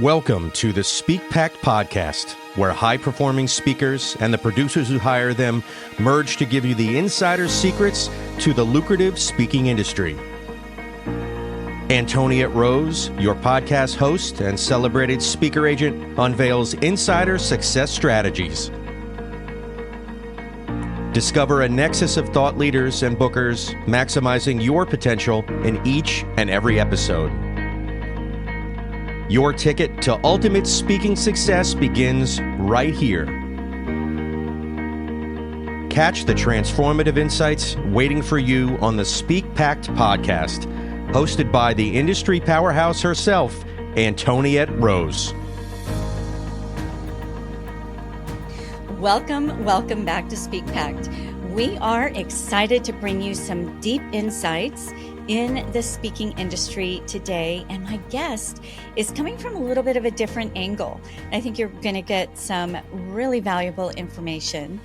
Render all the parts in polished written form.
Welcome to the Speak Pact podcast, where high-performing speakers and the producers who hire them merge to give you the insider secrets to the lucrative speaking industry. Antoniette Rose, your podcast host and celebrated speaker agent, unveils insider success strategies. Discover a nexus of thought leaders and bookers, maximizing your potential in each and every episode. Your ticket to ultimate speaking success begins right here. Catch the transformative insights waiting for you on the Speak Pact podcast, hosted by the industry powerhouse herself, Antoniette Rose. Welcome back to Speak Pact. We are excited to bring you some deep insights in the speaking industry today, and my guest is coming from a little bit of a different angle. I think you're going to get some really valuable information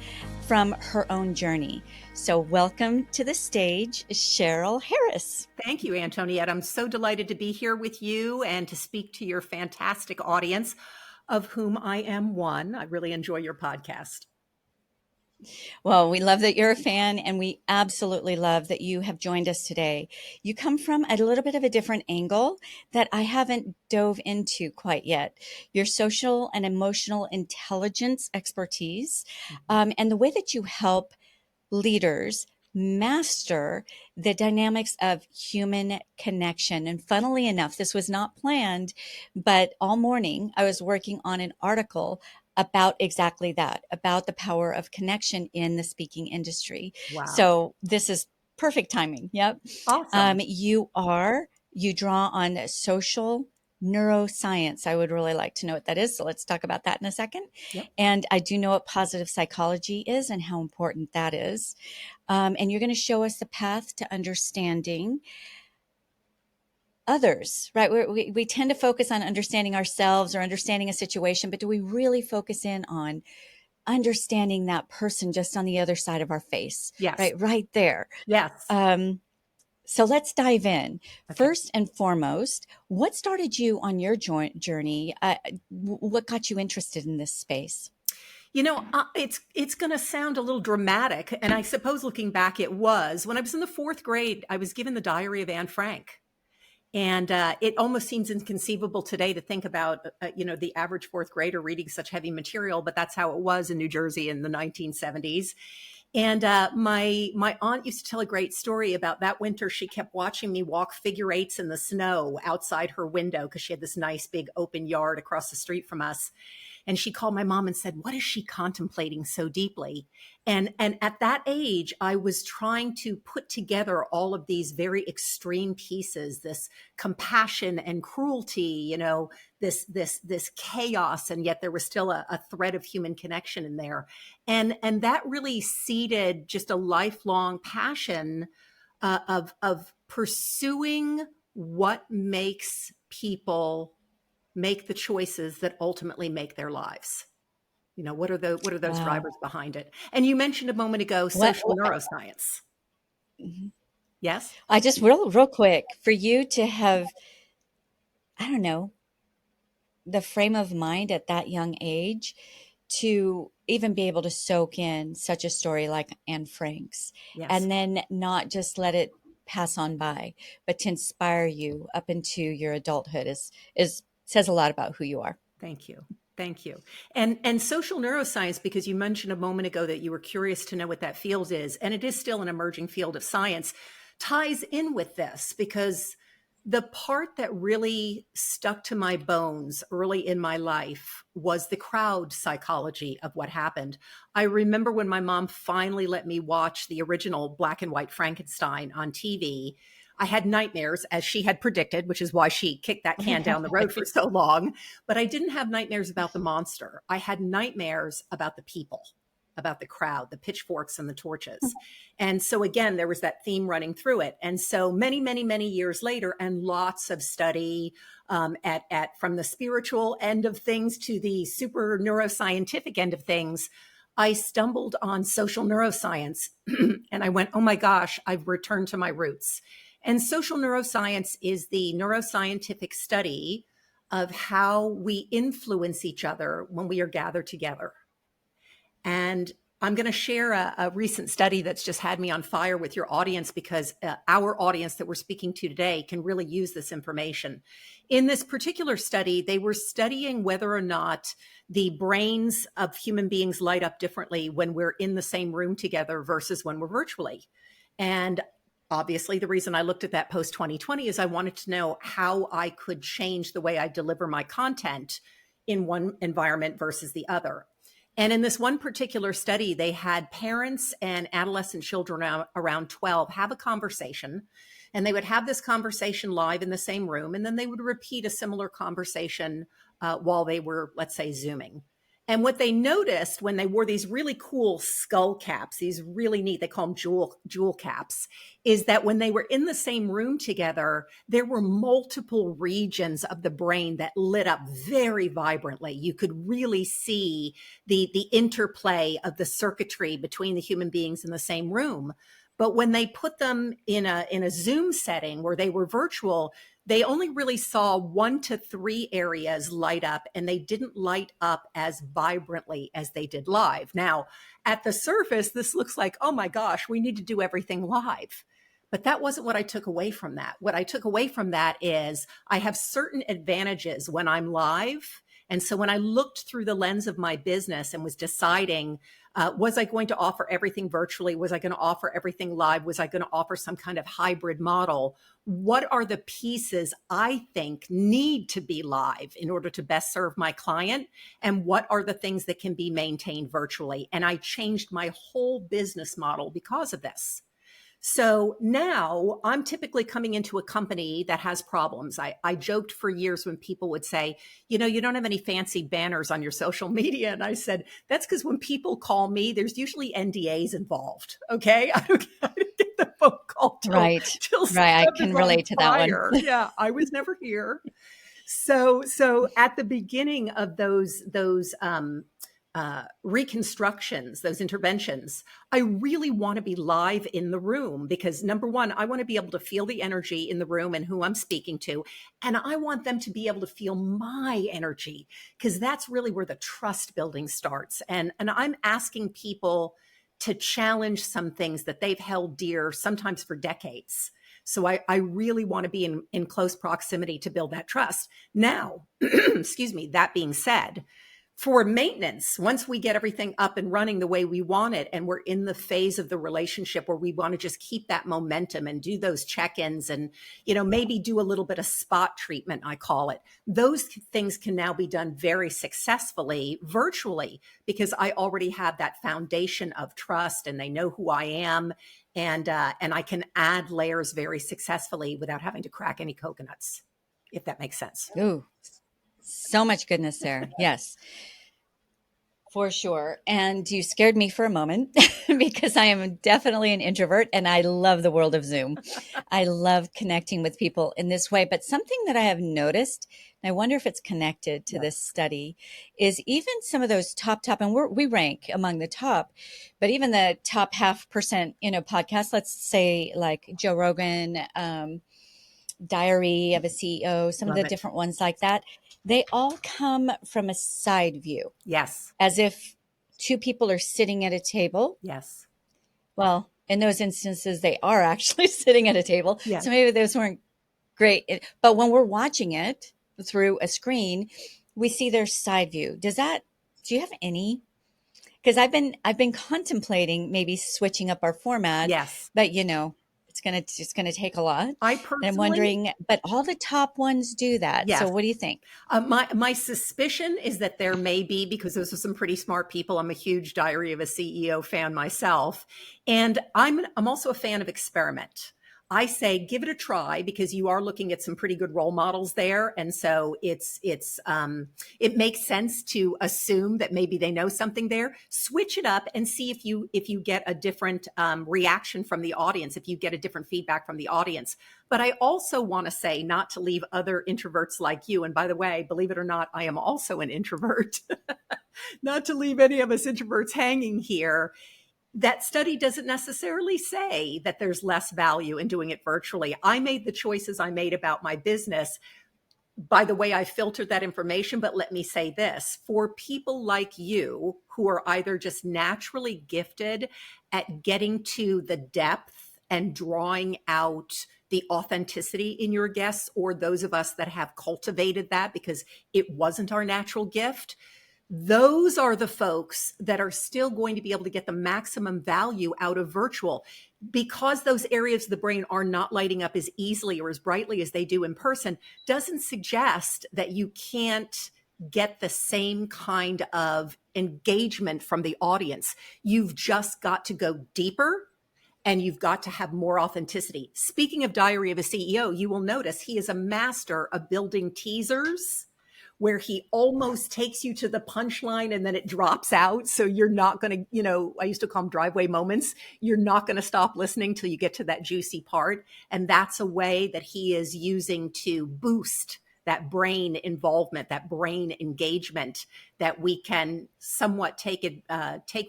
from her own journey. So welcome to the stage, Sherril Harris. Thank you, Antoniette. I'm so delighted to be here with you and to speak to your fantastic audience, of whom I am one. I really enjoy your podcast. Well, we love that you're a fan, and we absolutely love that you have joined us today. You come from a little bit of a different angle that I haven't dove into quite yet. Your social and emotional intelligence expertise, and the way that you help leaders master the dynamics of human connection. And funnily enough, this was not planned, but all morning I was working on an article about exactly that, about the power of connection in the speaking industry. Wow. So this is perfect timing. Yep. Awesome. You draw on social neuroscience. I would really like to know what that is. So let's talk about that in a second. Yep. And I do know what positive psychology is and how important that is. And you're going to show us the path to understanding others, right? We tend to focus on understanding ourselves or understanding a situation, but do we really focus in on understanding that person just on the other side of our face? Yes. Right there. Yes. So let's dive in. Okay. First and foremost, what started you on your journey? What got you interested in this space? You know, it's going to sound a little dramatic, and I suppose looking back, it was. When I was in the fourth grade, I was given the Diary of Anne Frank. And it almost seems inconceivable today to think about, the average fourth grader reading such heavy material, but that's how it was in New Jersey in the 1970s. And my aunt used to tell a great story about that winter. She kept watching me walk figure eights in the snow outside her window because she had this nice big open yard across the street from us. And she called my mom and said, "What is she contemplating so deeply?" And at that age, I was trying to put together all of these very extreme pieces, this compassion and cruelty, this chaos, and yet there was still a thread of human connection in there. And that really seeded just a lifelong passion of pursuing what makes people make the choices that ultimately make their lives. What are those Wow. drivers behind it? And you mentioned a moment ago, social neuroscience. Mm-hmm. Yes? I just real quick, for you to have, I don't know, the frame of mind at that young age to even be able to soak in such a story like Anne Frank's, Yes. and then not just let it pass on by, but to inspire you up into your adulthood is says a lot about who you are. Thank you. Thank you. And social neuroscience, because you mentioned a moment ago that you were curious to know what that field is, and it is still an emerging field of science, ties in with this, because the part that really stuck to my bones early in my life was the crowd psychology of what happened. I remember when my mom finally let me watch the original black and white Frankenstein on TV. I had nightmares, as she had predicted, which is why she kicked that can down the road for so long. But I didn't have nightmares about the monster. I had nightmares about the people, about the crowd, the pitchforks and the torches. And so again, there was that theme running through it. And so many, many, many years later, and lots of study from the spiritual end of things to the super neuroscientific end of things, I stumbled on social neuroscience and I went, oh my gosh, I've returned to my roots. And social neuroscience is the neuroscientific study of how we influence each other when we are gathered together. And I'm going to share a recent study that's just had me on fire with your audience, because our audience that we're speaking to today can really use this information. In this particular study, they were studying whether or not the brains of human beings light up differently when we're in the same room together versus when we're virtually. And obviously, the reason I looked at that post 2020 is I wanted to know how I could change the way I deliver my content in one environment versus the other. And in this one particular study, they had parents and adolescent children around 12 have a conversation, and they would have this conversation live in the same room, and then they would repeat a similar conversation while they were, let's say, Zooming. And what they noticed when they wore these really cool skull caps, these really neat, they call them jewel caps, is that when they were in the same room together, there were multiple regions of the brain that lit up very vibrantly. You could really see the interplay of the circuitry between the human beings in the same room. But when they put them in a Zoom setting where they were virtual, they only really saw 1 to 3 areas light up, and they didn't light up as vibrantly as they did live. Now, at the surface, this looks like, oh my gosh, we need to do everything live. But that wasn't what I took away from that. What I took away from that is I have certain advantages when I'm live. And so when I looked through the lens of my business and was deciding, was I going to offer everything virtually? Was I going to offer everything live? Was I going to offer some kind of hybrid model? What are the pieces I think need to be live in order to best serve my client? And what are the things that can be maintained virtually? And I changed my whole business model because of this. So now I'm typically coming into a company that has problems. I joked for years when people would say, you don't have any fancy banners on your social media. And I said, that's because when people call me, there's usually NDAs involved. Okay. I don't get the phone call till Right. I can relate to that one. Yeah. I was never here. So at the beginning of those reconstructions, those interventions, I really want to be live in the room because number one, I want to be able to feel the energy in the room and who I'm speaking to. And I want them to be able to feel my energy because that's really where the trust building starts. And I'm asking people to challenge some things that they've held dear, sometimes for decades. So I really want to be in close proximity to build that trust. Now, excuse me, that being said, for maintenance, once we get everything up and running the way we want it, and we're in the phase of the relationship where we want to just keep that momentum and do those check-ins and, maybe do a little bit of spot treatment, I call it. Those things can now be done very successfully virtually because I already have that foundation of trust and they know who I am. And I can add layers very successfully without having to crack any coconuts, if that makes sense. Ooh, so much goodness there. Yes, for sure. And you scared me for a moment because I am definitely an introvert and I love the world of Zoom. I love connecting with people in this way. But something that I have noticed, and I wonder if it's connected to this study, is even some of those top, and we rank among the top, but even the top 0.5%, podcasts, let's say like Joe Rogan, Diary of a CEO, some of the different ones like that, they all come from a side view. Yes. As if two people are sitting at a table. Yes. Well, in those instances, they are actually sitting at a table. Yes. So maybe those weren't great. But when we're watching it through a screen, we see their side view. Do you have any? Because I've been contemplating maybe switching up our format. Yes. But it's gonna take a lot. I'm wondering, but all the top ones do that. Yes. So what do you think? My suspicion is that there may be, because those are some pretty smart people. I'm a huge Diary of a CEO fan myself. And I'm also a fan of experiment. I say, give it a try because you are looking at some pretty good role models there. And so it makes sense to assume that maybe they know something there. Switch it up and see if you get a different reaction from the audience, if you get a different feedback from the audience. But I also want to say, not to leave other introverts like you. And by the way, believe it or not, I am also an introvert. Not to leave any of us introverts hanging here. That study doesn't necessarily say that there's less value in doing it virtually. I made the choices I made about my business by the way I filtered that information. But let me say this, for people like you who are either just naturally gifted at getting to the depth and drawing out the authenticity in your guests, or those of us that have cultivated that because it wasn't our natural gift, those are the folks that are still going to be able to get the maximum value out of virtual, because those areas of the brain are not lighting up as easily or as brightly as they do in person. Doesn't suggest that you can't get the same kind of engagement from the audience. You've just got to go deeper, and you've got to have more authenticity. Speaking of Diary of a CEO, you will notice he is a master of building teasers where he almost takes you to the punchline and then it drops out. So you're not going to, I used to call them driveway moments. You're not going to stop listening till you get to that juicy part. And that's a way that he is using to boost that brain involvement, that brain engagement that we can somewhat take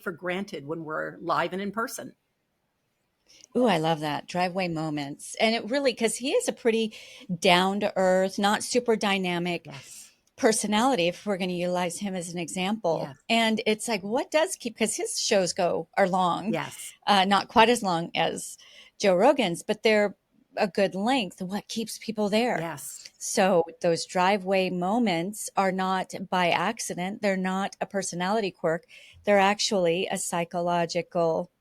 for granted when we're live and in person. Ooh, I love that. Driveway moments. And it really, because he is a pretty down to earth, not super dynamic personality, if we're going to utilize him as an example. Yes. And it's like, what does keep, because his shows are long, Yes. Not quite as long as Joe Rogan's, but they're a good length. What keeps people there? Yes. So those driveway moments are not by accident. They're not a personality quirk. They're actually a psychological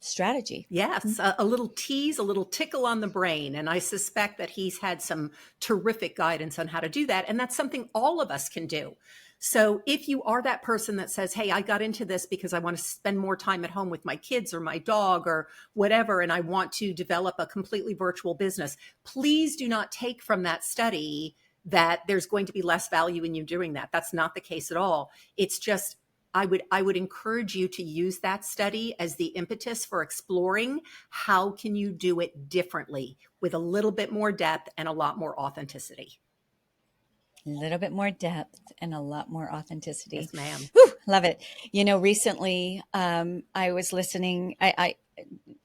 strategy. Yes, a little tease, a little tickle on the brain. And I suspect that he's had some terrific guidance on how to do that. And that's something all of us can do. So if you are that person that says, hey, I got into this because I want to spend more time at home with my kids or my dog or whatever, and I want to develop a completely virtual business, please do not take from that study that there's going to be less value in you doing that. That's not the case at all. It's just, I would encourage you to use that study as the impetus for exploring how can you do it differently with a little bit more depth and a lot more authenticity. A little bit more depth and a lot more authenticity. Yes, ma'am. Whew, love it. Recently I was listening. I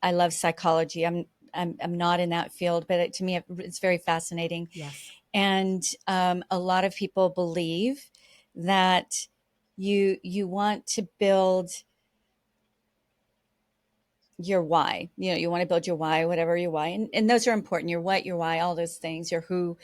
love psychology. I'm not in that field, but to me it's very fascinating. Yes. And a lot of people believe that you want to build your why. You want to build your why, whatever your why. And those are important. Your what, your why, all those things, your who.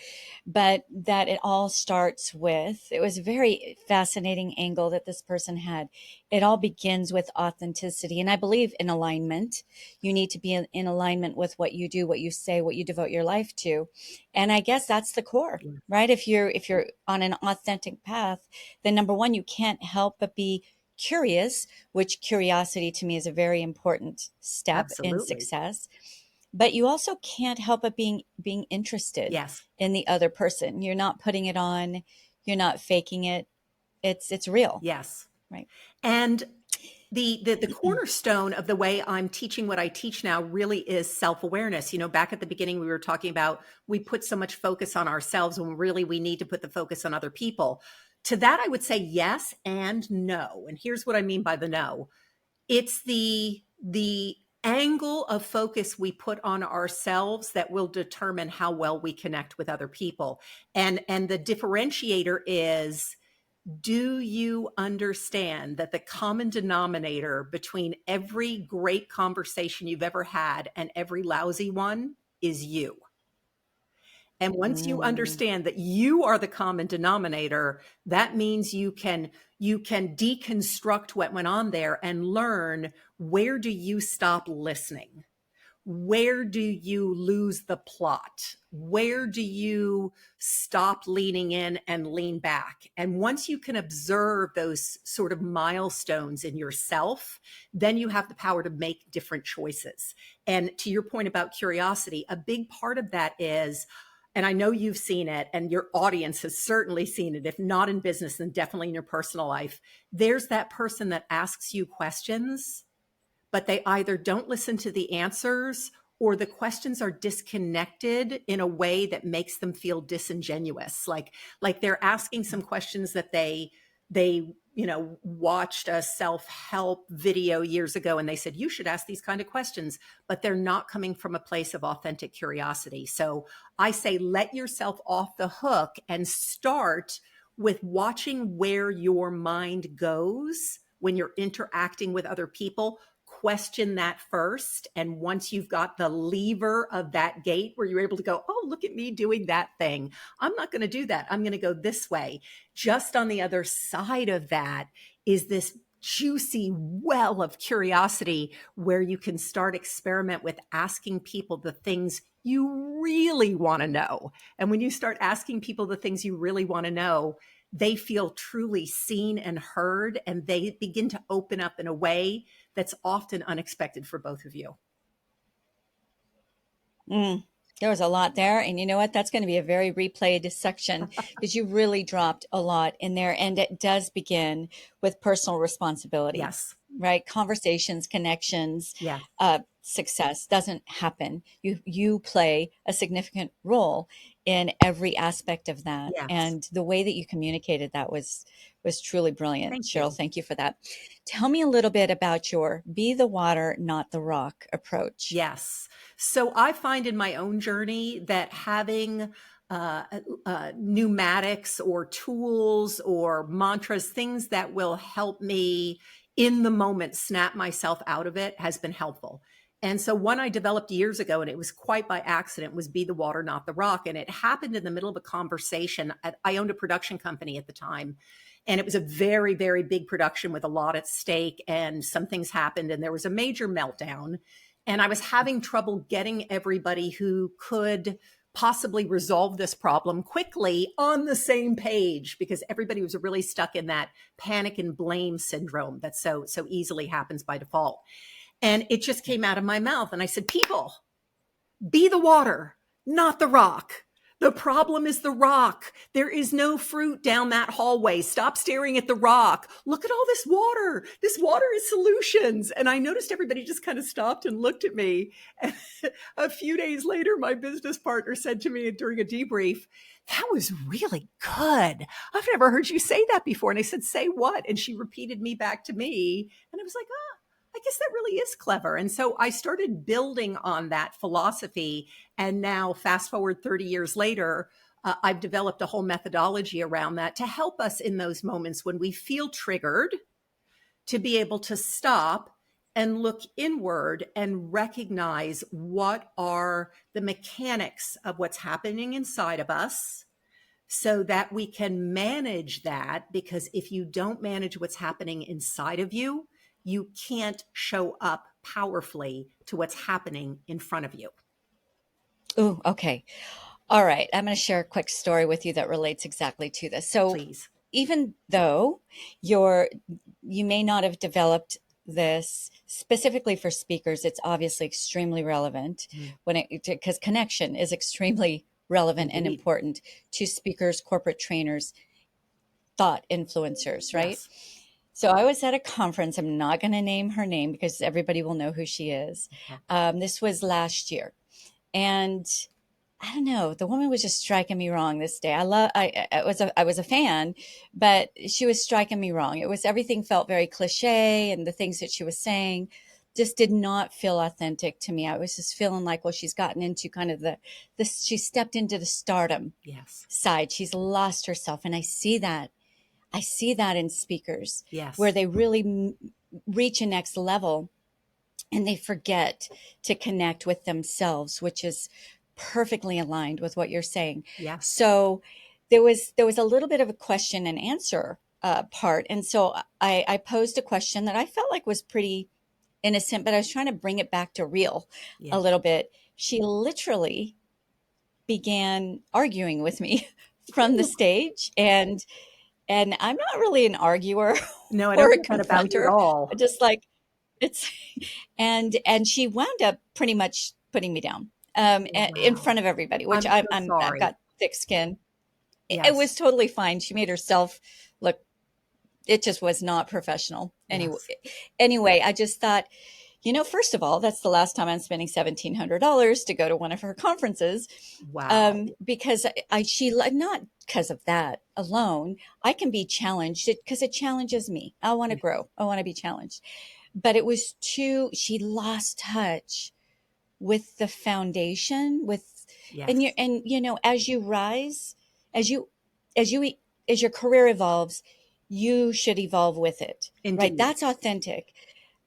But that it all starts with, it was a very fascinating angle that this person had. It all begins with authenticity. And I believe in alignment. You need to be in alignment with what you do, what you say, what you devote your life to. And I guess that's the core, right? If you're on an authentic path, then number one, you can't help but be curious, which curiosity to me is a very important step in success. But you also can't help but being interested in the other person. You're not putting it on, you're not faking it. It's real. Yes. Right. And the cornerstone of the way I'm teaching what I teach now really is self-awareness. Back at the beginning, we were talking about we put so much focus on ourselves when really we need to put the focus on other people. To that, I would say yes and no. And here's what I mean by the no. It's the angle of focus we put on ourselves that will determine how well we connect with other people. And the differentiator is, do you understand that the common denominator between every great conversation you've ever had and every lousy one is you? And once you understand that you are the common denominator, that means you can deconstruct what went on there and learn, where do you stop listening? Where do you lose the plot? Where do you stop leaning in and lean back? And once you can observe those sort of milestones in yourself, then you have the power to make different choices. And to your point about curiosity, a big part of that is, and I know you've seen it and your audience has certainly seen it, if not in business, then definitely in your personal life. There's that person that asks you questions, but they either don't listen to the answers or the questions are disconnected in a way that makes them feel disingenuous. Like they're asking some questions that they they, watched a self-help video years ago and they said, you should ask these kind of questions, but they're not coming from a place of authentic curiosity. So I say, let yourself off the hook and start with watching where your mind goes when you're interacting with other people. Question that first. And once you've got the lever of that gate where you're able to go, oh, look at me doing that thing. I'm not going to do that. I'm going to go this way. Just on the other side of that is this juicy well of curiosity where you can start experiment with asking people the things you really want to know. And when you start asking people the things you really want to know, they feel truly seen and heard, and they begin to open up in a way that's often unexpected for both of you. There was a lot there. And you know what? That's going to be a very replayed section because you really dropped a lot in there. And it does begin with personal responsibility. Yes. Right? Conversations, connections, Yeah. Success doesn't happen. You play a significant role in every aspect of that. Yes. And the way that you communicated that was truly brilliant. Thank Sherril, you. thank you for that. Tell me a little bit about your be the water, not the rock approach. Yes. So I find in my own journey that having pneumatics or tools or mantras, things that will help me in the moment snap myself out of it has been helpful. And so one I developed years ago, and it was quite by accident, was be the water, not the rock. And it happened in the middle of a conversation. I owned a production company at the time. And it was a very, very big production with a lot at stake. And some things happened and there was a major meltdown. And I was having trouble getting everybody who could possibly resolve this problem quickly on the same page because everybody was really stuck in that panic and blame syndrome that so easily happens by default. And it just came out of my mouth. And I said, people, be the water, not the rock. The problem is the rock. There is no fruit down that hallway. Stop staring at the rock. Look at all this water. This water is solutions. And I noticed everybody just kind of stopped and looked at me. And a few days later, my business partner said to me during a debrief, that was really good. I've never heard you say that before. And I said, say what? And she repeated me back to me. And I was like, I guess that really is clever. And so I started building on that philosophy. And now fast forward 30 years later, I've developed a whole methodology around that to help us in those moments when we feel triggered to be able to stop and look inward and recognize what are the mechanics of what's happening inside of us so that we can manage that. Because if you don't manage what's happening inside of you, you can't show up powerfully to what's happening in front of you. Ooh, okay. All right. I'm going to share a quick story with you that relates exactly to this. So Please. Even though you may not have developed this specifically for speakers, it's obviously extremely relevant because connection is extremely relevant and important to speakers, corporate trainers, thought influencers, right? Yes. So I was at a conference. I'm not going to name her name because everybody will know who she is. This was last year. And I don't know, the woman was just striking me wrong this day. I was a fan, but she was striking me wrong. Everything felt very cliche, and the things that she was saying just did not feel authentic to me. I was just feeling like, well, she's gotten into kind of she stepped into the stardom side. She's lost herself. And I see that in speakers where they really reach a next level and they forget to connect with themselves, which is perfectly aligned with what you're saying. So there was a little bit of a question and answer part. And so I posed a question that I felt like was pretty innocent, but I was trying to bring it back to real a little bit. She literally began arguing with me from the stage, and I'm not really an arguer No, I or don't a think that about you confronter. at all. Just like it's, and she wound up pretty much putting me down in front of everybody, which I've got thick skin. Yes. It was totally fine. She made herself look. It just was not professional. Anyway, I just thought, first of all, that's the last time I'm spending $1,700 to go to one of her conferences. Wow. Because not because of that alone, I can be challenged because it challenges me. I want to grow. I want to be challenged. But it was she lost touch with the foundation, Yes. as you rise, as you, as your career evolves, you should evolve with it, right? Indeed. That's authentic.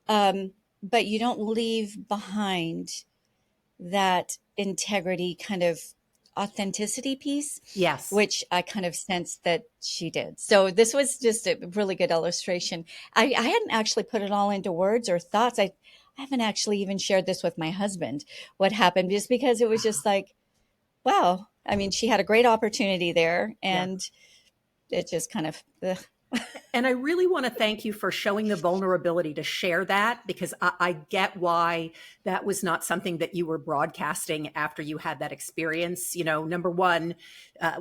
But you don't leave behind that integrity kind of authenticity piece, Yes. which I kind of sensed that she did. So this was just a really good illustration. I hadn't actually put it all into words or thoughts. I haven't actually even shared this with my husband, what happened, just because it was just like, wow. I mean, she had a great opportunity there, Yeah. and it just kind of, ugh. And I really want to thank you for showing the vulnerability to share that, because I get why that was not something that you were broadcasting after you had that experience. Number one,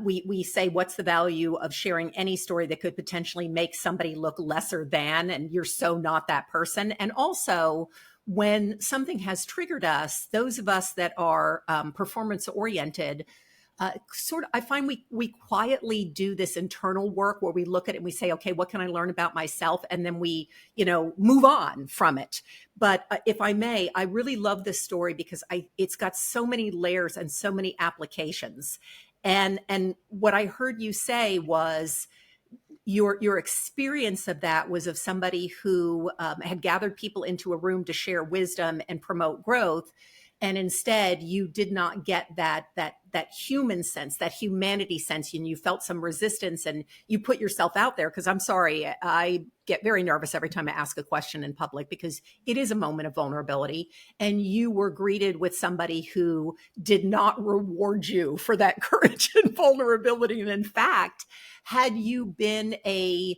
we say, what's the value of sharing any story that could potentially make somebody look lesser than, and you're so not that person. And also, when something has triggered us, those of us that are performance oriented, I find we quietly do this internal work where we look at it and we say, okay, what can I learn about myself? And then we, move on from it. But if I may, I really love this story because it's got so many layers and so many applications. And what I heard you say was, your experience of that was of somebody who had gathered people into a room to share wisdom and promote growth, and instead you did not get that human sense, that humanity sense, and you felt some resistance, and you put yourself out there. Because I'm sorry, I get very nervous every time I ask a question in public, because it is a moment of vulnerability, and you were greeted with somebody who did not reward you for that courage and vulnerability. And in fact, had you been a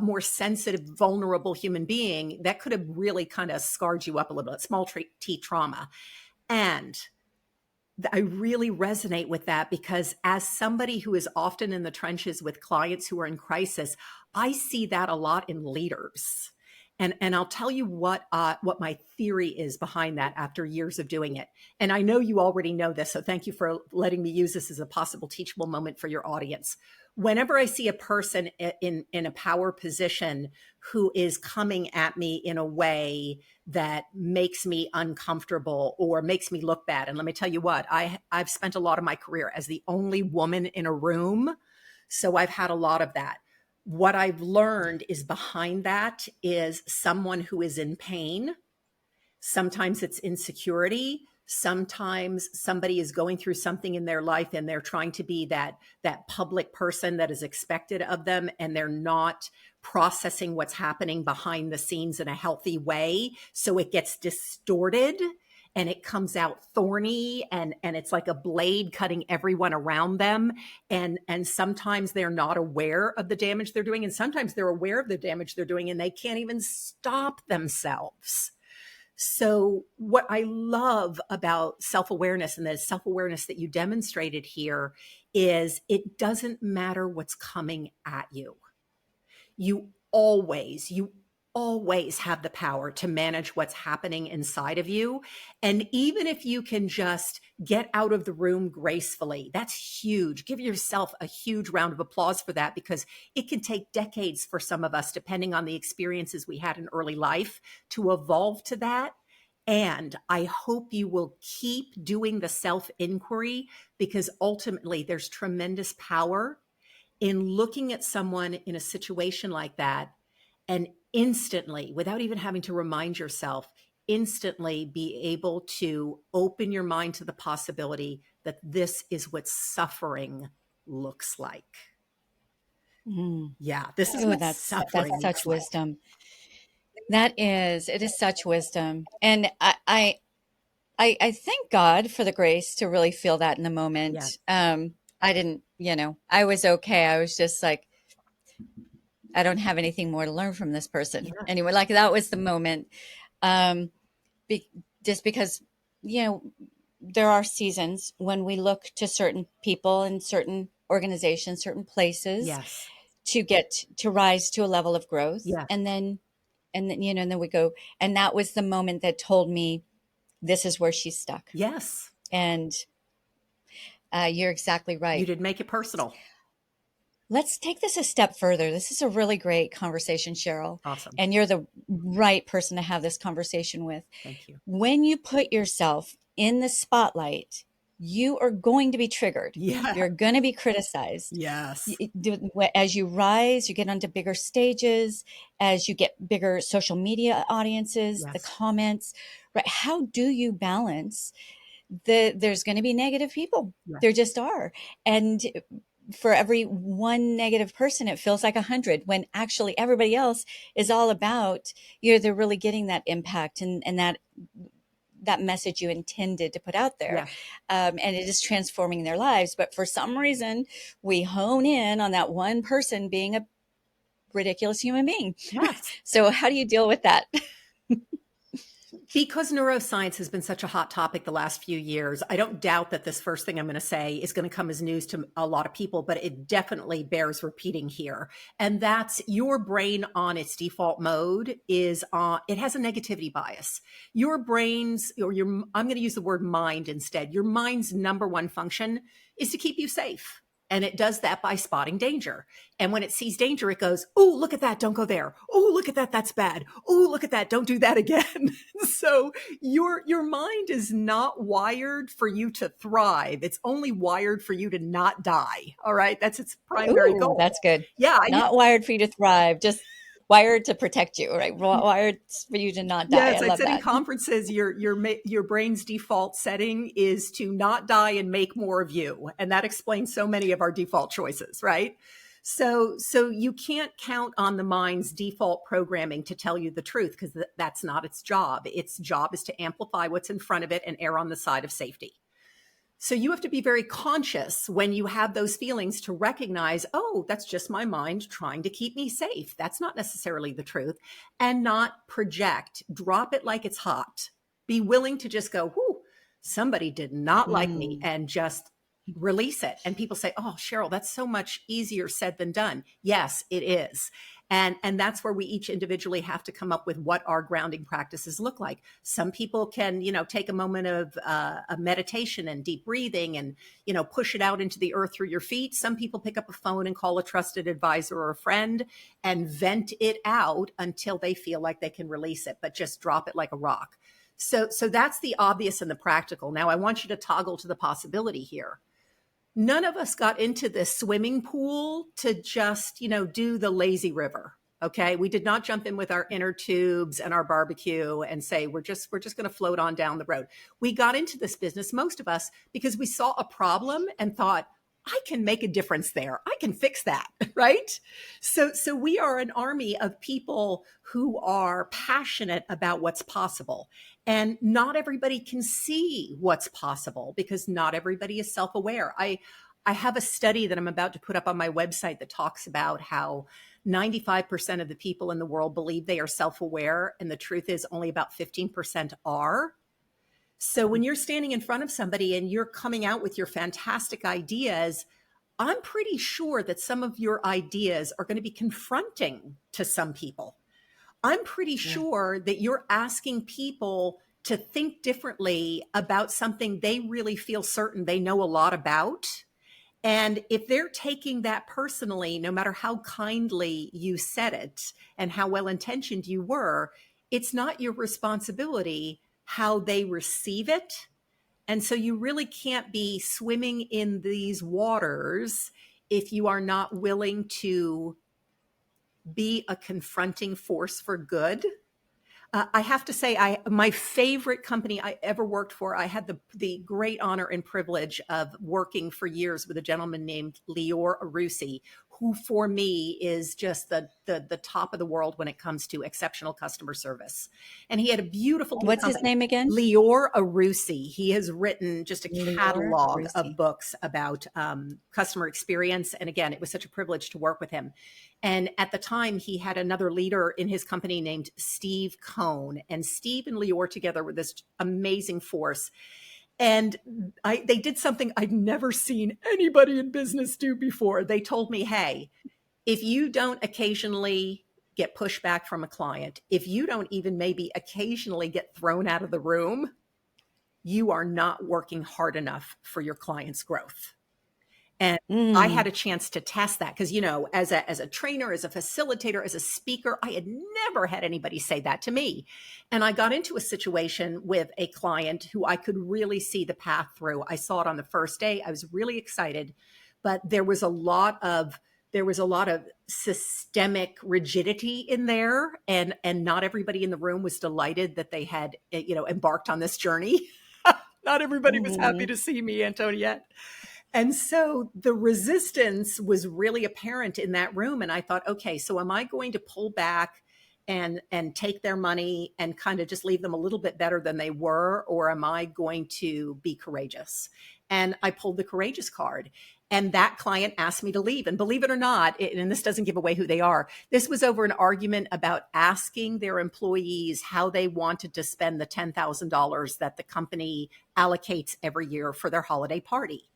more sensitive, vulnerable human being, that could have really kind of scarred you up a little bit, small t trauma. And I really resonate with that, because as somebody who is often in the trenches with clients who are in crisis, I see that a lot in leaders. And I'll tell you what my theory is behind that after years of doing it. And I know you already know this, so thank you for letting me use this as a possible teachable moment for your audience. Whenever I see a person in a power position who is coming at me in a way that makes me uncomfortable or makes me look bad, and let me tell you what, I've spent a lot of my career as the only woman in a room, so I've had a lot of that. What I've learned is behind that is someone who is in pain. Sometimes it's insecurity. Sometimes somebody is going through something in their life and they're trying to be that public person that is expected of them, and they're not processing what's happening behind the scenes in a healthy way. So it gets distorted and it comes out thorny, and it's like a blade cutting everyone around them. And sometimes they're not aware of the damage they're doing. And sometimes they're aware of the damage they're doing and they can't even stop themselves. So what I love about self-awareness, and the self-awareness that you demonstrated here, is it doesn't matter what's coming at you. You always have the power to manage what's happening inside of you. And even if you can just get out of the room gracefully, that's huge. Give yourself a huge round of applause for that, because it can take decades for some of us, depending on the experiences we had in early life, to evolve to that. And I hope you will keep doing the self-inquiry, because ultimately there's tremendous power in looking at someone in a situation like that and instantly, without even having to remind yourself, instantly be able to open your mind to the possibility that this is what suffering looks like. Yeah, this is what suffering That's looks such like. wisdom. It is such wisdom. And I thank God for the grace to really feel that in the Yeah. moment. I didn't, I was okay. I was just like, I don't have anything more to learn from this person. Yeah. Anyway, like that was the moment. Um, just because, there are seasons when we look to certain people and certain organizations, certain places Yes. to rise to a level of growth. Yes. And then And then, and then we go, and that was the moment that told me this is where she's stuck. Yes. And you're exactly right. You did make it personal. Let's take this a step further. This is a really great conversation, Sherril. Awesome. And you're the right person to have this conversation with. Thank you. When you put yourself in the spotlight, you are going to be triggered. Yeah. You're going to be criticized. Yes. As you rise, you get onto bigger stages, as you get bigger social media audiences, Yes. the comments, right? How do you balance there's going to be negative people. Yes. There just are. And for every one negative person, it feels like 100, when actually everybody else is all about, they're really getting that impact and that message you intended to put out there. Yeah. And it is transforming their lives. But for some reason, we hone in on that one person being a ridiculous human being. Yes. So how do you deal with that? Because neuroscience has been such a hot topic the last few years, I don't doubt that this first thing I'm going to say is going to come as news to a lot of people, but it definitely bears repeating here. And that's your brain on its default mode it has a negativity bias. Your brain's, I'm going to use the word mind instead. Your mind's number one function is to keep you safe. And it does that by spotting danger. And when it sees danger, it goes, oh, look at that. Don't go there. Oh, look at that. That's bad. Oh, look at that. Don't do that again. So your mind is not wired for you to thrive. It's only wired for you to not die. All right. That's its primary goal. That's good. Yeah. Not wired for you to thrive, just wired to protect you, right? Wired for you to not die. Yes, I love said that. In conferences, your brain's default setting is to not die and make more of you. And that explains so many of our default choices, right? So you can't count on the mind's default programming to tell you the truth, because that's not its job. Its job is to amplify what's in front of it and err on the side of safety. So you have to be very conscious when you have those feelings to recognize, oh, that's just my mind trying to keep me safe. That's not necessarily the truth. And not project. Drop it like it's hot. Be willing to just go, whoo, somebody did not like me, and just release it. And people say, oh, Sherril, that's so much easier said than done. Yes, it is. And that's where we each individually have to come up with what our grounding practices look like. Some people can, take a moment of a meditation and deep breathing and, push it out into the earth through your feet. Some people pick up a phone and call a trusted advisor or a friend and vent it out until they feel like they can release it, but just drop it like a rock. So that's the obvious and the practical. Now I want you to toggle to the possibility here. None of us got into this swimming pool to just, do the lazy river. Okay. We did not jump in with our inner tubes and our barbecue and say, we're just going to float on down the road. We got into this business, most of us, because we saw a problem and thought, I can make a difference there. I can fix that. Right. So we are an army of people who are passionate about what's possible. And not everybody can see what's possible because not everybody is self-aware. I have a study that I'm about to put up on my website that talks about how 95% of the people in the world believe they are self-aware. And the truth is only about 15% are. So when you're standing in front of somebody and you're coming out with your fantastic ideas, I'm pretty sure that some of your ideas are going to be confronting to some people. I'm pretty sure that you're asking people to think differently about something they really feel certain they know a lot about. And if they're taking that personally, no matter how kindly you said it and how well-intentioned you were, it's not your responsibility how they receive it. And so you really can't be swimming in these waters if you are not willing to be a confronting force for good. I have to say, my favorite company I ever worked for, I had the great honor and privilege of working for years with a gentleman named Lior Arusi, who for me is just the top of the world when it comes to exceptional customer service. And he had a beautiful What's his name again? Lior Arusi. He has written just a catalog Arusi. of books about customer experience. And again, it was such a privilege to work with him. And at the time, he had another leader in his company named Steve Cohn. And Steve and Lior together were this amazing force. And they did something I'd never seen anybody in business do before. They told me, hey, if you don't occasionally get pushback from a client, if you don't even maybe occasionally get thrown out of the room, you are not working hard enough for your client's growth. And I had a chance to test that because, as a trainer, as a facilitator, as a speaker, I had never had anybody say that to me. And I got into a situation with a client who I could really see the path through. I saw it on the first day. I was really excited, but there was a lot of systemic rigidity in there, and not everybody in the room was delighted that they had, embarked on this journey. Not everybody was happy to see me, Antoniette. And so the resistance was really apparent in that room. And I thought, okay, so am I going to pull back and take their money and kind of just leave them a little bit better than they were? Or am I going to be courageous? And I pulled the courageous card. And that client asked me to leave. And believe it or not, and this doesn't give away who they are, this was over an argument about asking their employees how they wanted to spend the $10,000 that the company allocates every year for their holiday party.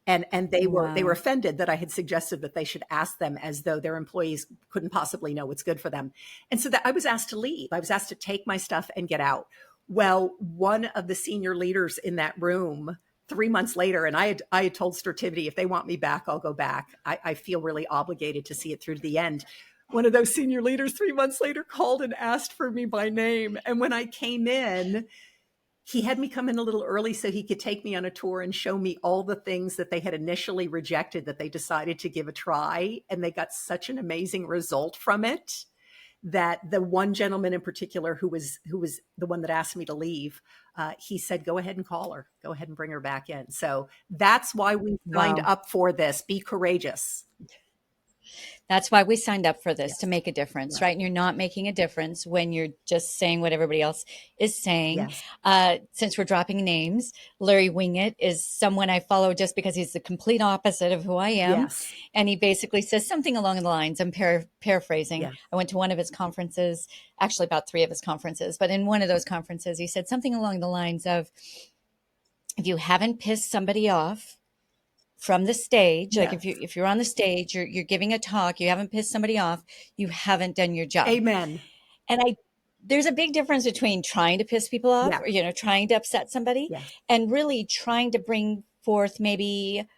And they were offended that I had suggested that they should ask them as though their employees couldn't possibly know what's good for them. And so that I was asked to leave. I was asked to take my stuff and get out. Well, one of the senior leaders in that room 3 months later, and I had told Strativity, if they want me back, I'll go back. I feel really obligated to see it through to the end. One of those senior leaders 3 months later called and asked for me by name. And when I came in, he had me come in a little early so he could take me on a tour and show me all the things that they had initially rejected that they decided to give a try. And they got such an amazing result from it that the one gentleman in particular who was the one that asked me to leave, he said, go ahead and call her. Go ahead and bring her back in. So that's why we signed up for this. Be courageous. That's why we signed up for this, to make a difference, right? And you're not making a difference when you're just saying what everybody else is saying. Yes. Since we're dropping names, Larry Winget is someone I follow just because he's the complete opposite of who I am. Yes. And he basically says something along the lines, I'm paraphrasing. Yeah. I went to one of his conferences, actually about 3 of his conferences, but in one of those conferences, he said something along the lines of, if you haven't pissed somebody off from the stage, like if you're on the stage, you're giving a talk, you haven't pissed somebody off, you haven't done your job. Amen. And there's a big difference between trying to piss people off, or, trying to upset somebody, and really trying to bring forth maybe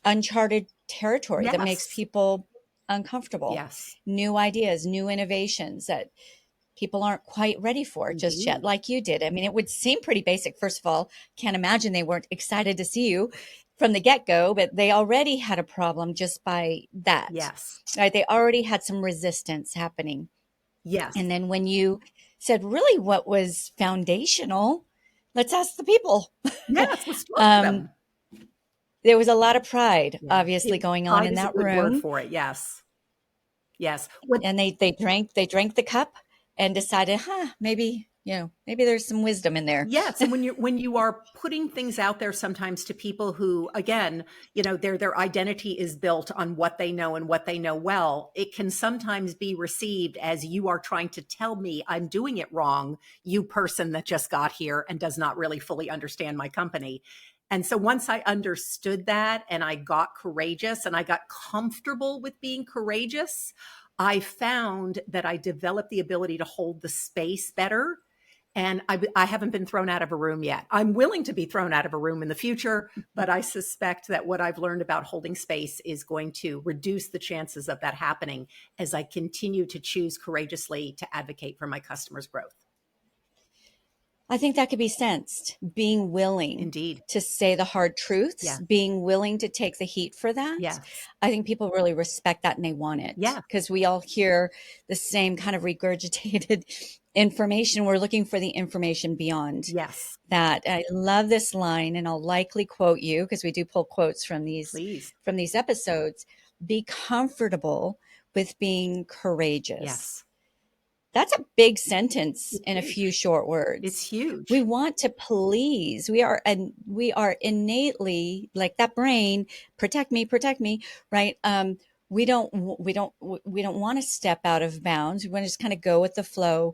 uncharted territory that makes people uncomfortable. Yes. New ideas, new innovations that people aren't quite ready for just yet, like you did. I mean, it would seem pretty basic. First of all, can't imagine they weren't excited to see you from the get-go, but they already had a problem just by that. Yes. Right? They already had some resistance happening. Yes. And then when you said, really, what was foundational, let's ask the people. Yes, let's talk to them. There was a lot of pride, obviously, going on in that room. Word for it. Yes. Yes. And they drank the cup and decided, maybe there's some wisdom in there. Yes. And when you are putting things out there sometimes to people who, again, their identity is built on what they know and what they know well, it can sometimes be received as you are trying to tell me I'm doing it wrong, you person that just got here and does not really fully understand my company. And so once I understood that and I got courageous and I got comfortable with being courageous, I found that I developed the ability to hold the space better. And I haven't been thrown out of a room yet. I'm willing to be thrown out of a room in the future, but I suspect that what I've learned about holding space is going to reduce the chances of that happening as I continue to choose courageously to advocate for my customers' growth. I think that could be sensed, being willing Indeed to say the hard truths, being willing to take the heat for that. Yes. I think people really respect that and they want it. Yeah. Because we all hear the same kind of regurgitated information. We're looking for the information beyond that. I love this line, and I'll likely quote you because we do pull quotes from these episodes. Be comfortable with being courageous. Yes. That's a big sentence in a few short words. It's huge. We want to please. We are innately, like that brain, protect me, right? We don't want to step out of bounds. We want to just kind of go with the flow,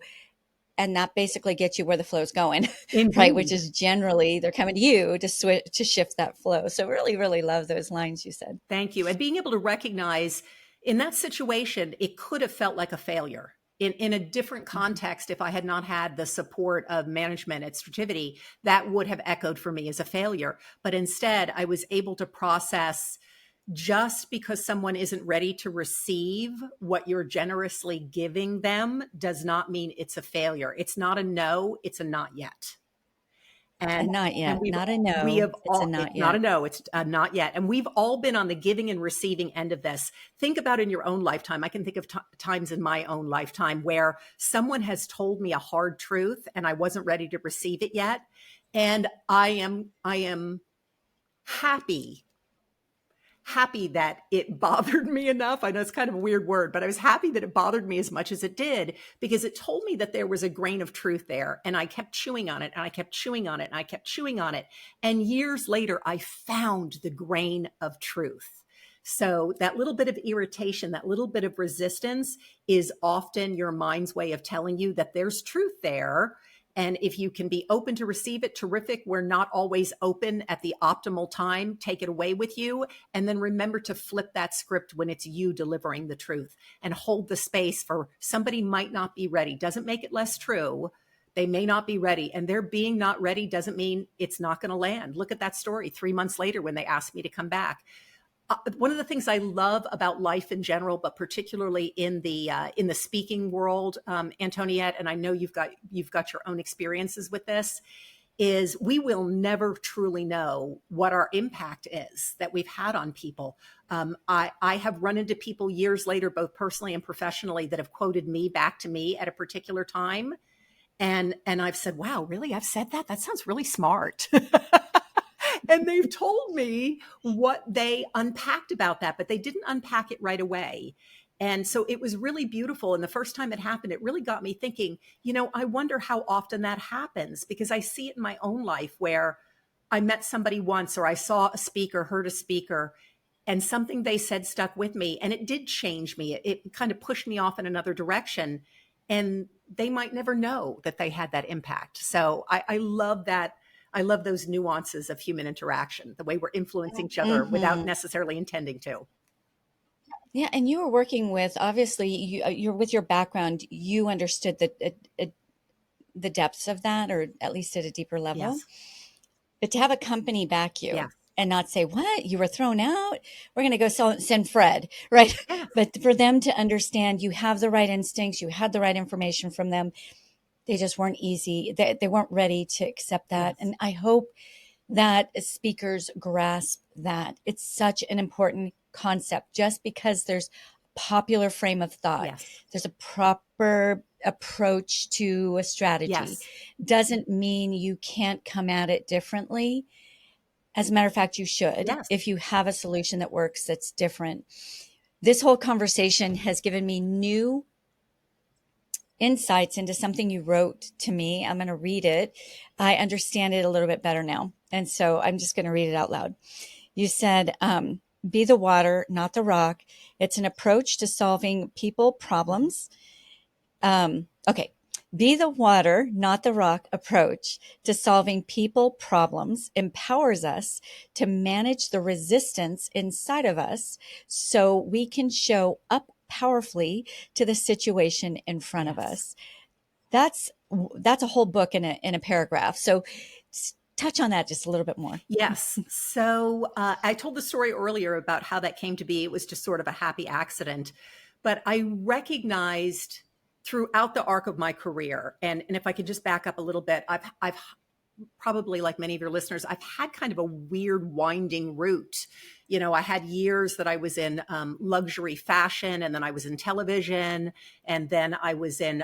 and that basically gets you where the flow is going, right? Which is generally they're coming to you to shift that flow. So really, really love those lines you said. Thank you. And being able to recognize, In that situation, it could have felt like a failure. In a different context, if I had not had the support of management at Strativity, that would have echoed for me as a failure. But instead, I was able to process, just because someone isn't ready to receive what you're generously giving them does not mean it's a failure. It's not a no, it's a not yet. And not And yet, not a no. It's a not it's not a yet. no, it's a not yet. And we've all been on the giving and receiving end of this. Think about in your own lifetime. I can think of times in my own lifetime where someone has told me a hard truth and I wasn't ready to receive it yet. And I am happy that it bothered me enough. I know it's kind of a weird word, but I was happy that it bothered me as much as it did, because it told me that there was a grain of truth there. And I kept chewing on it, and I kept chewing on it, and I kept chewing on it. And years later, I found the grain of truth. So that little bit of irritation, that little bit of resistance is often your mind's way of telling you that there's truth there. And if you can be open to receive it, terrific. We're not always open at the optimal time. Take it away with you. And then remember to flip that script when it's you delivering the truth, and hold the space for somebody might not be ready. Doesn't make it less true. They may not be ready, and their being not ready doesn't mean it's not going to land. Look at that story 3 months later when they asked me to come back. One of the things I love about life in general, but particularly in the speaking world, Antoniette, and I know you've got your own experiences with this, is we will never truly know what our impact is that we've had on people. I have run into people years later, both personally and professionally, that have quoted me back to me at a particular time, and I've said, "Wow, really? I've said that? That sounds really smart." And they've told me what they unpacked about that, but they didn't unpack it right away. And so it was really beautiful. And the first time it happened, it really got me thinking, I wonder how often that happens, because I see it in my own life where I met somebody once, or I saw a speaker, heard a speaker, and something they said stuck with me. And it did change me. It kind of pushed me off in another direction. And they might never know that they had that impact. So I love that. I love those nuances of human interaction, the way we're influencing each other without necessarily intending to. Yeah, and you were working with, obviously, you're with your background, you understood the depths of that, or at least at a deeper level. Yes. But to have a company back you, Yeah. and not say, "What? You were thrown out? We're going to go send Fred," right? Yeah. But for them to understand you have the right instincts, you had the right information from them. They just weren't easy. They weren't ready to accept that. Yes. And I hope that speakers grasp that. It's such an important concept. Just because there's a popular frame of thought, Yes. there's a proper approach to a strategy, Yes. doesn't mean you can't come at it differently. As a matter of fact, you should. Yes. If you have a solution that works, that's different. This whole conversation has given me new insights into something you wrote to me. I'm going to read it. I understand it a little bit better now. And so I'm just going to read it out loud. You said, be the water, not the rock. It's an approach to solving people problems. Okay. Be the water, not the rock approach to solving people problems empowers us to manage the resistance inside of us so we can show up powerfully to the situation in front of us. That's a whole book in a paragraph. So touch on that just a little bit more. Yes. So I told the story earlier about how that came to be. It was just sort of a happy accident, but I recognized throughout the arc of my career, and if I could just back up a little bit, I've probably, like many of your listeners, I've had kind of a weird winding route. I had years that I was in luxury fashion, and then I was in television, and then I was in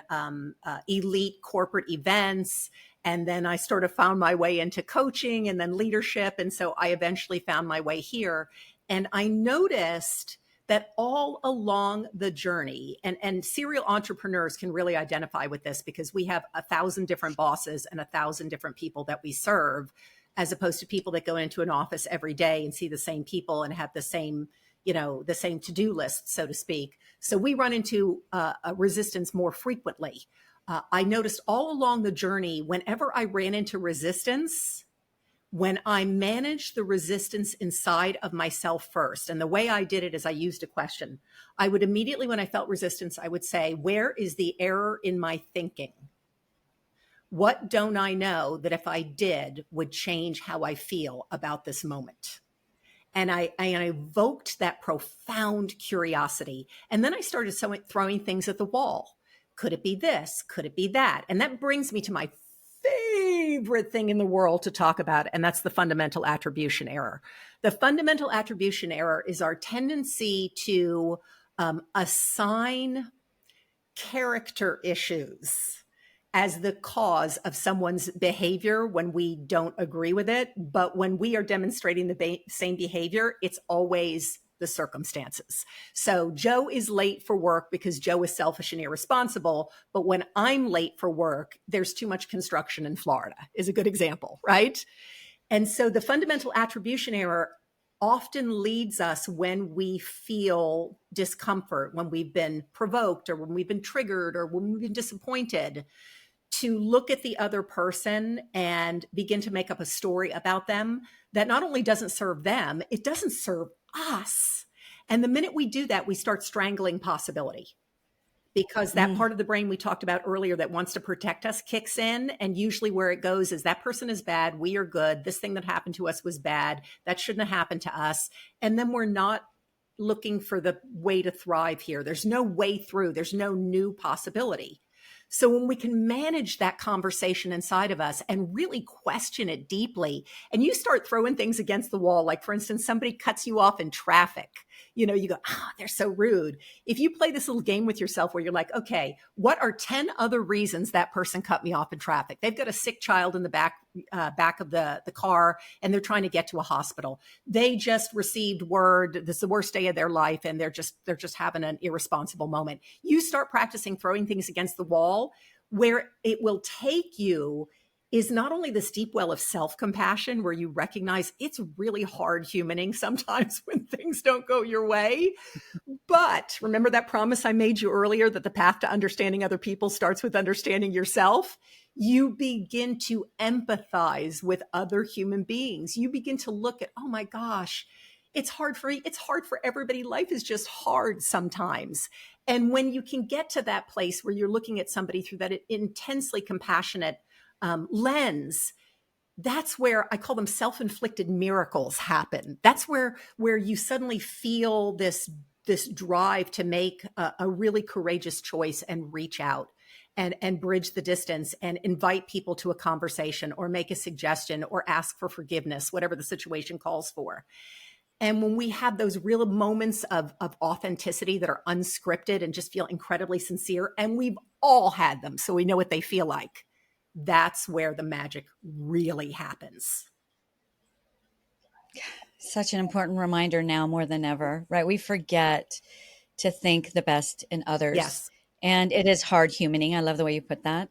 elite corporate events. And then I sort of found my way into coaching and then leadership. And so I eventually found my way here. And I noticed that all along the journey, and serial entrepreneurs can really identify with this, because we have 1,000 different bosses and 1,000 different people that we serve, as opposed to people that go into an office every day and see the same people and have the same to-do list, so to speak. So we run into a resistance more frequently. I noticed all along the journey, whenever I ran into resistance, when I managed the resistance inside of myself first. And the way I did it is I used a question. I would immediately, when I felt resistance, I would say, where is the error in my thinking? What don't I know that if I did would change how I feel about this moment? And I evoked that profound curiosity. And then I started throwing things at the wall. Could it be this? Could it be that? And that brings me to my favorite thing in the world to talk about, and that's the fundamental attribution error. The fundamental attribution error is our tendency to assign character issues as the cause of someone's behavior when we don't agree with it. But when we are demonstrating the same behavior, it's always the circumstances. So Joe is late for work because Joe is selfish and irresponsible. But when I'm late for work, there's too much construction in Florida, is a good example, right? And so the fundamental attribution error often leads us when we feel discomfort, when we've been provoked or when we've been triggered or when we've been disappointed, to look at the other person and begin to make up a story about them that not only doesn't serve them, it doesn't serve us. And the minute we do that, we start strangling possibility, because that part of the brain we talked about earlier that wants to protect us kicks in. And usually where it goes is that person is bad, we are good. This thing that happened to us was bad. That shouldn't have happened to us. And then we're not looking for the way to thrive here. There's no way through. There's no new possibility. So when we can manage that conversation inside of us and really question it deeply, and you start throwing things against the wall, like for instance, somebody cuts you off in traffic, you go, they're so rude. If you play this little game with yourself where you're like, okay, what are 10 other reasons that person cut me off in traffic? They've got a sick child in the back of the car, and they're trying to get to a hospital. They just received word this is the worst day of their life, and they're just having an irresponsible moment. You start practicing throwing things against the wall. Where it will take you is not only this deep well of self-compassion where you recognize it's really hard humaning sometimes when things don't go your way. But remember that promise I made you earlier that the path to understanding other people starts with understanding yourself. You begin to empathize with other human beings. You begin to look at, oh my gosh, it's hard for everybody. Life is just hard sometimes. And when you can get to that place where you're looking at somebody through that intensely compassionate lens, that's where I call them self-inflicted miracles happen. That's where you suddenly feel this drive to make a really courageous choice and reach out and bridge the distance and invite people to a conversation or make a suggestion or ask for forgiveness, whatever the situation calls for. And when we have those real moments of authenticity that are unscripted and just feel incredibly sincere, and we've all had them, so we know what they feel like, that's where the magic really happens. Such an important reminder now more than ever, right? We forget to think the best in others. Yes. And it is hard humaning. I love the way you put that.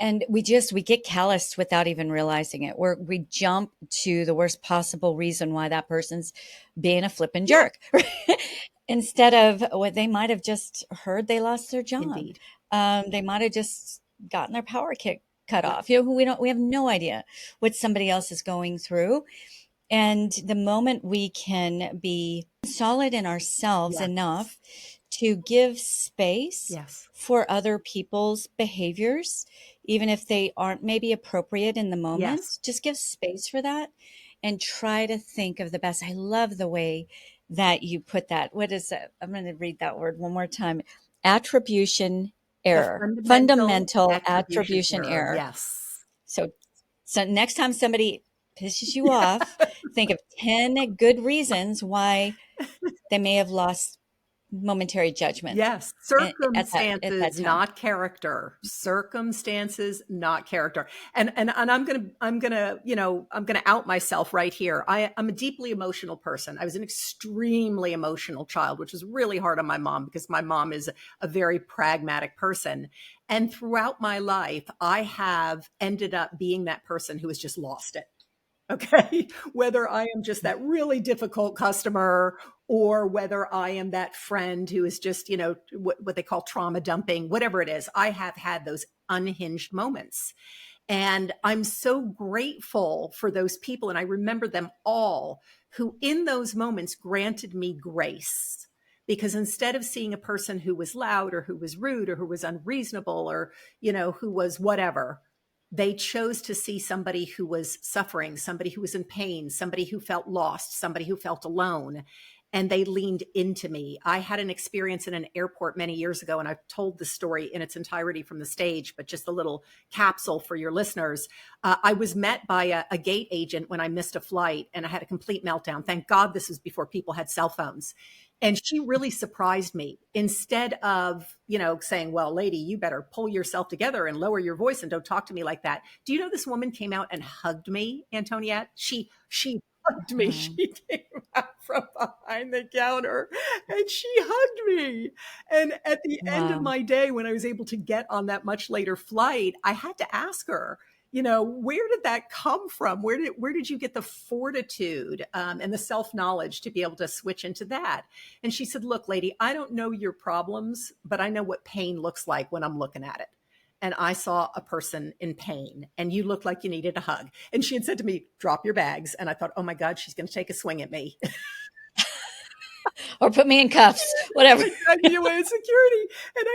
And we get calloused without even realizing it. We jump to the worst possible reason why that person's being a flippin' jerk, instead of what they might have just heard they lost their job. Indeed. They might have just gotten their power cut off. We have no idea what somebody else is going through. And the moment we can be solid in ourselves enough to give space for other people's behaviors, even if they aren't maybe appropriate in the moment, just give space for that and try to think of the best. I love the way that you put that. What is it? I'm going to read that word one more time. Attribution error. Fundamental attribution error. Yes. So next time somebody pisses you off, think of 10 good reasons why they may have lost momentary judgment. Yes. Circumstances, not character. Circumstances, not character. And I'm gonna out myself right here. I'm a deeply emotional person. I was an extremely emotional child, which was really hard on my mom because my mom is a very pragmatic person. And throughout my life, I have ended up being that person who has just lost it. Okay. Whether I am just that really difficult customer or whether I am that friend who is just, what they call trauma dumping, whatever it is, I have had those unhinged moments. And I'm so grateful for those people. And I remember them all who in those moments granted me grace. Because instead of seeing a person who was loud or who was rude or who was unreasonable or, who was whatever, they chose to see somebody who was suffering, somebody who was in pain, somebody who felt lost, somebody who felt alone. And they leaned into me. I had an experience in an airport many years ago, and I've told the story in its entirety from the stage, but just a little capsule for your listeners. I was met by a gate agent when I missed a flight, and I had a complete meltdown. Thank God this was before people had cell phones. And she really surprised me. Instead of, saying, well, lady, you better pull yourself together and lower your voice and don't talk to me like that. Do you know this woman came out and hugged me, Antoniette? She hugged me. She came out from behind the counter and she hugged me. And at the end of my day, when I was able to get on that much later flight, I had to ask her, where did that come from? Where did you get the fortitude and the self-knowledge to be able to switch into that? And she said, look, lady, I don't know your problems, but I know what pain looks like when I'm looking at it. And I saw a person in pain and you looked like you needed a hug. And she had said to me, drop your bags. And I thought, oh my God, she's going to take a swing at me. Or put me in cuffs, whatever. You away in security. And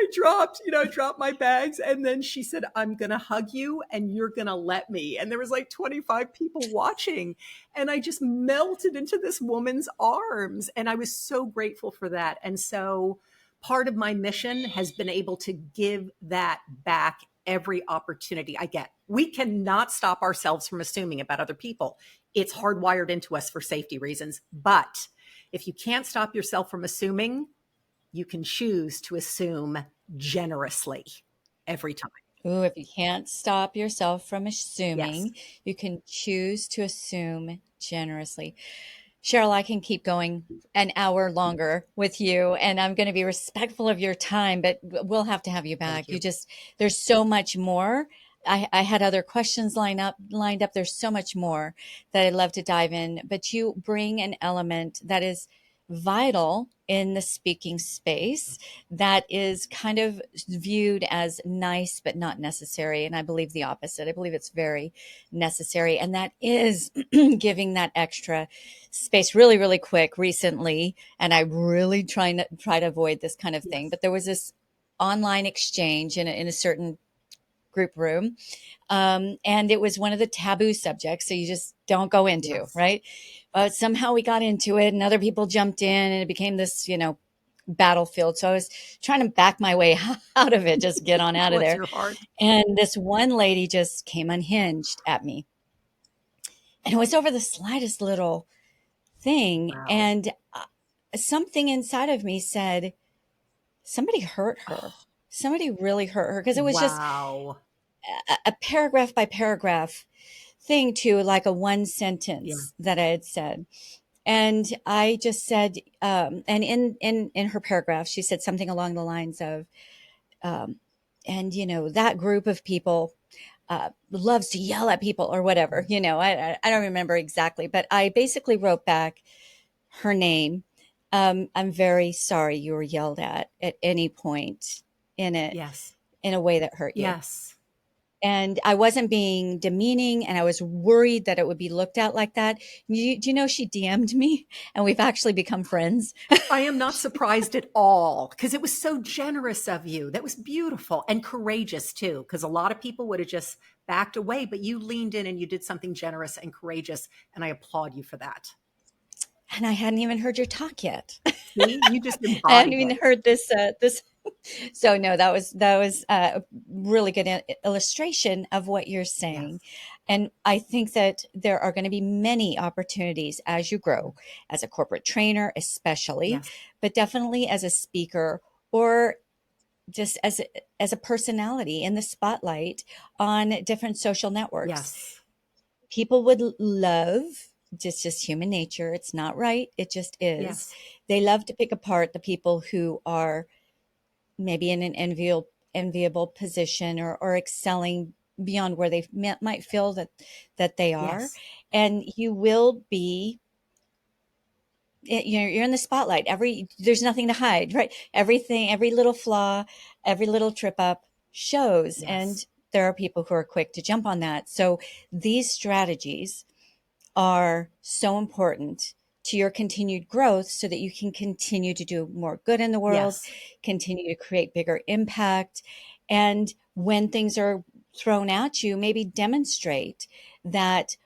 I dropped my bags. And then she said, I'm going to hug you and you're going to let me. And there was like 25 people watching. And I just melted into this woman's arms. And I was so grateful for that. And so part of my mission has been able to give that back every opportunity I get. We cannot stop ourselves from assuming about other people. It's hardwired into us for safety reasons. But if you can't stop yourself from assuming, you can choose to assume generously every time. Ooh, if you can't stop yourself from assuming, you can choose to assume generously. Sherril, I can keep going an hour longer with you, and I'm going to be respectful of your time, but we'll have to have you back. There's so much more. I had other questions lined up. There's so much more that I'd love to dive in, but you bring an element that is vital in the speaking space that is kind of viewed as nice but not necessary. And I believe the opposite. I believe it's very necessary. And that is giving that extra space really, really quick recently. And I really try to avoid this kind of thing. But there was this online exchange in a certain group room. And it was one of the taboo subjects. So you just don't go into, right? But somehow we got into it and other people jumped in and it became this, battlefield. So I was trying to back my way out of it, just get on out of there. And this one lady just came unhinged at me. And it was over the slightest little thing. Wow. And something inside of me said, somebody hurt her. Somebody really hurt her, because it was just a paragraph by paragraph thing to like a one sentence that I had said. And I just said, and in her paragraph, she said something along the lines of, and that group of people loves to yell at people or whatever, I don't remember exactly, but I basically wrote back her name. I'm very sorry you were yelled at any point in it, in a way that hurt you. And I wasn't being demeaning, and I was worried that it would be looked at like that. Do you know she DM'd me, and we've actually become friends? I am not surprised at all, because it was so generous of you. That was beautiful and courageous too, because a lot of people would have just backed away, but you leaned in and you did something generous and courageous, and I applaud you for that. And I hadn't even heard your talk yet. See, you just I hadn't even heard this. So no, that was a really good illustration of what you're saying. And I think that there are going to be many opportunities as you grow, as a corporate trainer, especially, but definitely as a speaker or just as a personality in the spotlight on different social networks. People would love, just human nature. It's not right. It just is. They love to pick apart the people who are maybe in an enviable position or excelling beyond where they might feel that they are. And you will be, you're in the spotlight. There's nothing to hide, right? Everything, every little flaw, every little trip up shows. And there are people who are quick to jump on that. So these strategies are so important to your continued growth so that you can continue to do more good in the world, Yes. continue to create bigger impact. And when things are thrown at you, maybe demonstrate that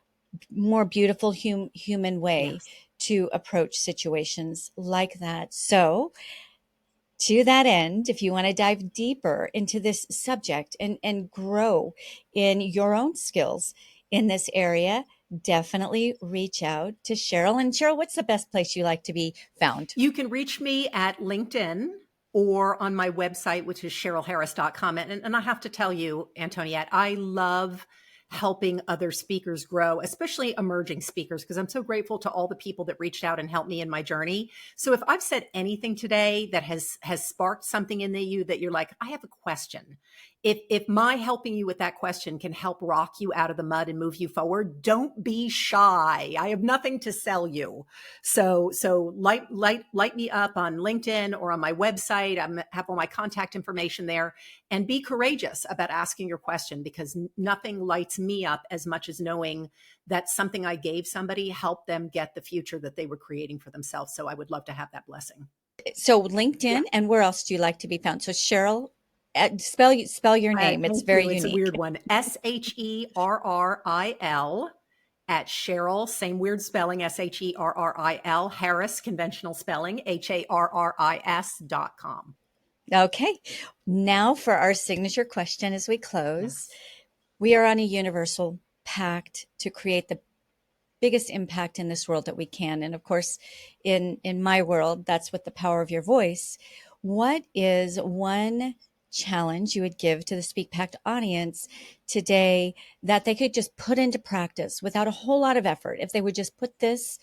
more beautiful human way Yes. to approach situations like that. So to that end, if you want to dive deeper into this subject and grow in your own skills in this area, definitely reach out to Sherril. And Sherril, what's the best place you like to be found? You can reach me at LinkedIn or on my website, which is SherrilHarris.com. And I have to tell you, Antoniette, I love helping other speakers grow, especially emerging speakers, because I'm so grateful to all the people that reached out and helped me in my journey. So if I've said anything today that has sparked something in you that you're like, I have a question. If my helping you with that question can help rock you out of the mud and move you forward, don't be shy. I have nothing to sell you. So light me up on LinkedIn or on my website. I have all my contact information there, and be courageous about asking your question, because nothing lights me up as much as knowing that something I gave somebody helped them get the future that they were creating for themselves. So I would love to have that blessing. So LinkedIn, and where else do you like to be found? So Sherril, spell your name. It's very unique. It's a weird one. Sherril at Sherril, same weird spelling, Sherril, Harris, conventional spelling, HARRIS.com. Okay. Now for our signature question as we close. Yes. We are on a universal pact to create the biggest impact in this world that we can. And of course, in my world, that's with the power of your voice. What is one challenge you would give to the Speak Pact audience today that they could just put into practice without a whole lot of effort? If they would just put this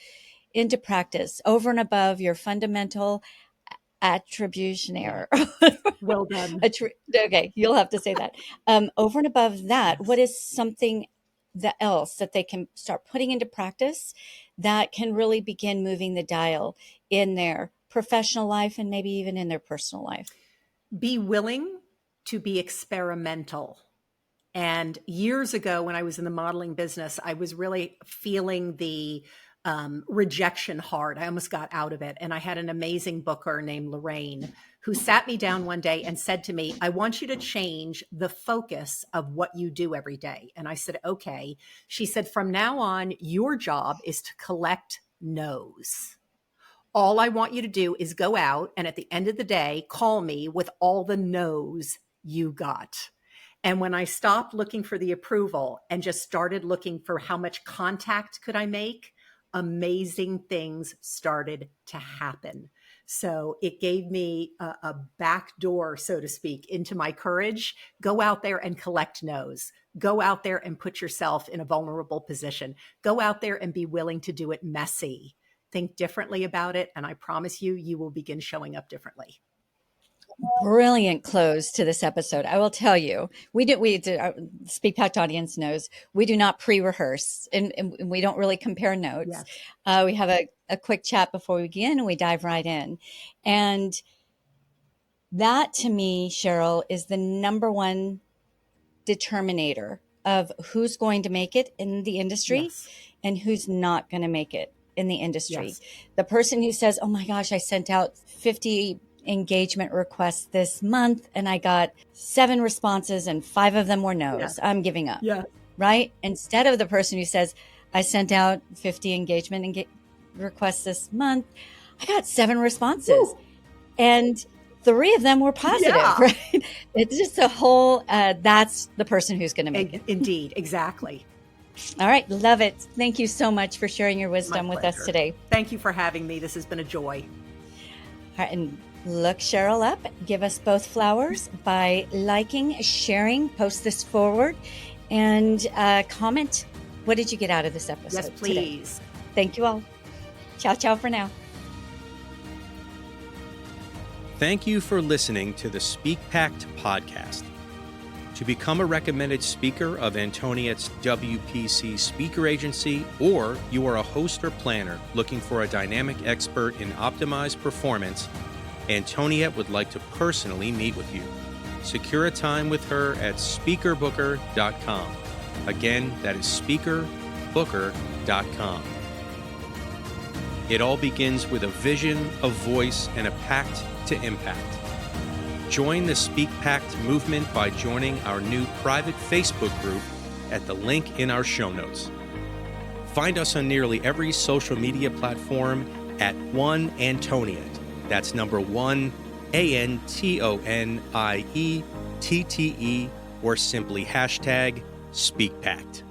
into practice over and above your fundamental attribution error. Well done. Okay, you'll have to say that. Over and above that, what is something else that they can start putting into practice that can really begin moving the dial in their professional life and maybe even in their personal life? Be willing to be experimental. And years ago, when I was in the modeling business, I was really feeling the rejection hard. I almost got out of it. And I had an amazing booker named Lorraine who sat me down one day and said to me, I want you to change the focus of what you do every day. And I said, okay. She said, from now on, your job is to collect no's. All I want you to do is go out and at the end of the day, call me with all the no's you got. And when I stopped looking for the approval and just started looking for how much contact could I make, amazing things started to happen. So it gave me a back door, so to speak, into my courage. Go out there and collect no's. Go out there and put yourself in a vulnerable position. Go out there and be willing to do it messy. Think differently about it, and I promise you, you will begin showing up differently. Brilliant close to this episode. I will tell you, our Speak Pact audience knows we do not pre-rehearse and we don't really compare notes. Yes. We have a quick chat before we begin and we dive right in. And that to me, Sherril, is the number one determinator of who's going to make it in the industry Yes. and who's not going to make it in the industry. Yes. The person who says, oh my gosh, I sent out 50 engagement requests this month and I got 7 responses and 5 of them were no's. Yes. I'm giving up. Yeah. Right? Instead of the person who says, I sent out 50 engagement requests this month. I got 7 responses. Ooh. And 3 of them were positive, yeah. Right? It's just a whole, that's the person who's going to make it. Indeed. Exactly. All right. Love it. Thank you so much for sharing your wisdom with us today. Thank you for having me. This has been a joy. All right, and look Sherril up. Give us both flowers by liking, sharing, post this forward, and comment. What did you get out of this episode? Yes, please. Today? Thank you all. Ciao, ciao for now. Thank you for listening to the Speak Pact podcast. To become a recommended speaker of Antoniette's WPC speaker agency, or you are a host or planner looking for a dynamic expert in optimized performance, Antoniette would like to personally meet with you. secure a time with her at speakerbooker.com. Again, that is speakerbooker.com. It all begins with a vision, a voice, and a pact to impact. Join the Speak Pact movement by joining our new private Facebook group at the link in our show notes. Find us on nearly every social media platform at One Antoniette. That's number 1, ANTONIETTE, or simply hashtag SpeakPact.